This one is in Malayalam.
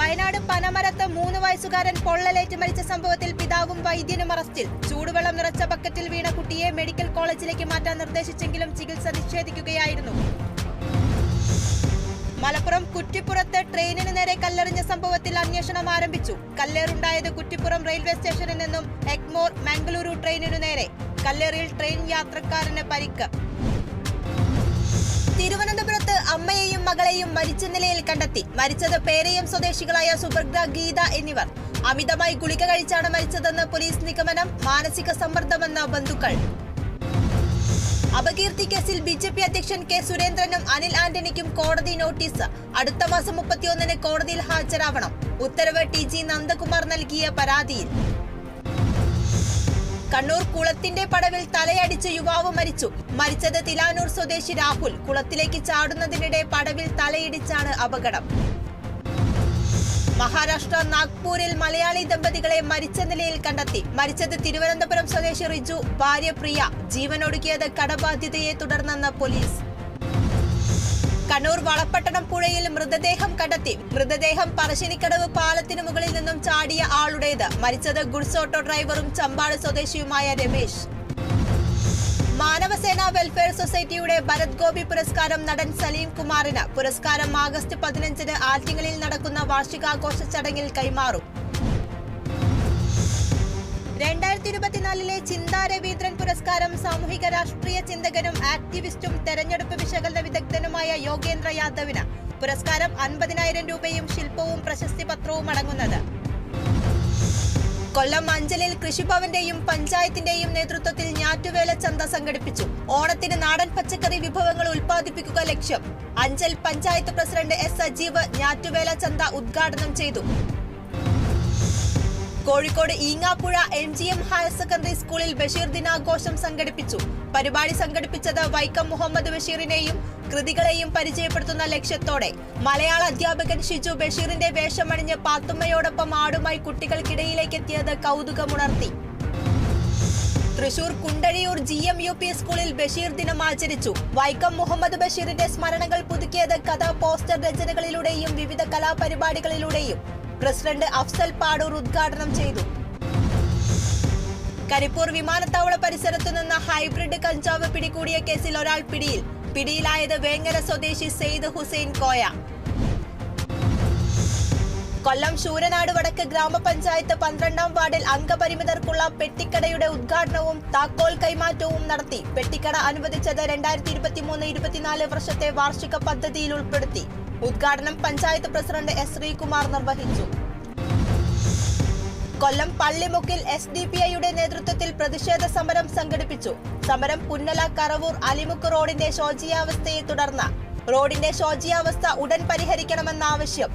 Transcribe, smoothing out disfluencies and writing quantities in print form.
വയനാട് പനമരത്ത് 3 വയസ്സുകാരൻ പൊള്ളലേറ്റ് മരിച്ച സംഭവത്തിൽ പിതാവും വൈദ്യനും അറസ്റ്റിൽ. ചൂടുവെള്ളം നിറച്ച ബക്കറ്റിൽ വീണ കുട്ടിയെ മെഡിക്കൽ കോളേജിലേക്ക് മാറ്റാൻ നിർദ്ദേശിച്ചെങ്കിലും ചികിത്സ നിഷേധിക്കുകയായിരുന്നു. മലപ്പുറം കുറ്റിപ്പുറത്ത് ട്രെയിനിന് നേരെ കല്ലെറിഞ്ഞ സംഭവത്തിൽ അന്വേഷണം ആരംഭിച്ചു. കല്ലേറുണ്ടായത് കുറ്റിപ്പുറം റെയിൽവേ സ്റ്റേഷനിൽ നിന്നും എഗ്മോർ മംഗളൂരു ട്രെയിനിനു നേരെ. കല്ലേറിയിൽ ട്രെയിൻ യാത്രക്കാരന് പരിക്ക്. തിരുവനന്തപുരത്ത് അമ്മയെയും മകളെയും മരിച്ച നിലയിൽ കണ്ടെത്തി. മരിച്ചത് പേരയം സ്വദേശികളായ സുഭദ്ര, ഗീത എന്നിവർ. അമിതമായി ഗുളിക കഴിച്ചാണ് മരിച്ചതെന്ന് പോലീസ് നിഗമനം. മാനസിക സമ്മർദ്ദമെന്ന് ബന്ധുക്കൾ. അപകീർത്തി കേസിൽ ബിജെപി അധ്യക്ഷൻ കെ സുരേന്ദ്രനും അനിൽ ആന്റണിക്കും കോടതി നോട്ടീസ്. അടുത്ത മാസം 31-ന് കോടതിയിൽ ഹാജരാവണം. ഉത്തരവ് TG നന്ദകുമാർ നൽകിയ പരാതിയിൽ. കണ്ണൂർ കുളത്തിന്റെ പടവിൽ തലയടിച്ച് യുവാവ് മരിച്ചു. മരിച്ചത് തിലാനൂർ സ്വദേശി രാഹുൽ. കുളത്തിലേക്ക് ചാടുന്നതിനിടെ പടവിൽ തലയിടിച്ചാണ് അപകടം. മഹാരാഷ്ട്ര നാഗ്പൂരിൽ മലയാളി ദമ്പതികളെ മരിച്ച നിലയിൽ കണ്ടെത്തി. മരിച്ചത് തിരുവനന്തപുരം സ്വദേശി റിജു, ഭാര്യ പ്രിയ. ജീവനൊടുക്കിയത് കടബാധ്യതയെ തുടർന്നെന്ന് പോലീസ്. കണ്ണൂർ വളപട്ടണം പുഴയിൽ മൃതദേഹം കണ്ടെത്തി. മൃതദേഹം പറശ്ശിനിക്കടവ് പാലത്തിനു മുകളിൽ നിന്നും ചാടിയ ആളുടേത്. മരിച്ചത് ഗുഡ്സ് ഓട്ടോ ഡ്രൈവറും ചമ്പാട് സ്വദേശിയുമായ രമേശ്. മാനവസേന വെൽഫെയർ സൊസൈറ്റിയുടെ ഭരത് ഗോപി പുരസ്കാരം നടൻ സലീം കുമാറിന്. പുരസ്കാരം ആഗസ്റ്റ് 15-ന് ആറ്റിങ്ങലിൽ നടക്കുന്ന വാർഷികാഘോഷ ചടങ്ങിൽ കൈമാറും. 2024-ലെ ചിന്താ രവീന്ദ്രൻ പുരസ്കാരം സാമൂഹിക രാഷ്ട്രീയ ചിന്തകനും ആക്ടിവിസ്റ്റും തെരഞ്ഞെടുപ്പ് വിശകലന വിദഗ്ധനുമായ യോഗേന്ദ്ര യാദവിന്. പുരസ്കാരം 50,000 രൂപയും ശില്പവും പ്രശസ്തി പത്രവും അടങ്ങുന്നത്. കൊല്ലം അഞ്ചലിൽ കൃഷിഭവന്റെയും പഞ്ചായത്തിന്റെയും നേതൃത്വത്തിൽ ഞാറ്റുവേല ചന്ത സംഘടിപ്പിച്ചു. ഓണത്തിന് നാടൻ പച്ചക്കറി വിഭവങ്ങൾ ഉൽപ്പാദിപ്പിക്കുക ലക്ഷ്യം. അഞ്ചൽ പഞ്ചായത്ത് പ്രസിഡന്റ് S സജീവ് ഞാറ്റുവേല ചന്ത ഉദ്ഘാടനം ചെയ്തു. Kozhikode Eengapuzha MGM higher secondary സ്കൂളിൽ ബഷീർ ദിനാഘോഷം സംഘടിപ്പിച്ചു. പരിപാടി സംഘടിപ്പിച്ചത് വൈക്കം മുഹമ്മദ് ബഷീറിനെയും കൃതികളെയും പരിചയപ്പെടുത്തുന്ന ലക്ഷ്യത്തോടെ. മലയാള അധ്യാപകൻ ഷിജു ബഷീറിന്റെ വേഷമണിഞ്ഞ് പാത്തുമ്മയോടൊപ്പം ആടുമായി കുട്ടികൾക്കിടയിലേക്ക് എത്തിയത് കൗതുകമുണർത്തി. തൃശൂർ കുണ്ടഴിയൂർ GMUP സ്കൂളിൽ ബഷീർ ദിനം ആചരിച്ചു. വൈക്കം മുഹമ്മദ് ബഷീറിന്റെ സ്മരണകൾ പുതുക്കിയത് കഥാ പോസ്റ്റർ രചനകളിലൂടെയും വിവിധ കലാപരിപാടികളിലൂടെയും. പ്രസിഡന്റ് അഫ്സൽ പാടൂർ ഉദ്ഘാടനം ചെയ്തു. കരിപ്പൂർ വിമാനത്താവള പരിസരത്തു നിന്ന് ഹൈബ്രിഡ് കഞ്ചാവ് പിടികൂടിയ കേസിൽ ഒരാൾ പിടിയിൽ. പിടിയിലായത് വേങ്ങര സ്വദേശി സെയ്ദ് ഹുസൈൻ കോയ. കൊല്ലം ശൂരനാട് വടക്ക് ഗ്രാമപഞ്ചായത്ത് 12-ാം വാർഡിൽ അംഗപരിമിതർക്കുള്ള പെട്ടിക്കടയുടെ ഉദ്ഘാടനവും താക്കോൽ കൈമാറ്റവും നടത്തി. പെട്ടിക്കട അനുവദിച്ചത് 2023-24 വർഷത്തെ വാർഷിക പദ്ധതിയിൽ ഉൾപ്പെടുത്തി. ഉദ്ഘാടനം പഞ്ചായത്ത് പ്രസിഡന്റ് S ശ്രീകുമാർ നിർവഹിച്ചു. കൊല്ലം പള്ളിമുക്കിൽ SDPIയുടെ നേതൃത്വത്തിൽ പ്രതിഷേധ സമരം സംഘടിപ്പിച്ചു. സമരം പുന്നല കറവൂർ അലിമുക്ക് റോഡിന്റെ ശോചനീയാവസ്ഥയെ തുടർന്ന്. റോഡിന്റെ ശോചനീയാവസ്ഥ ഉടൻ പരിഹരിക്കണമെന്ന ആവശ്യം.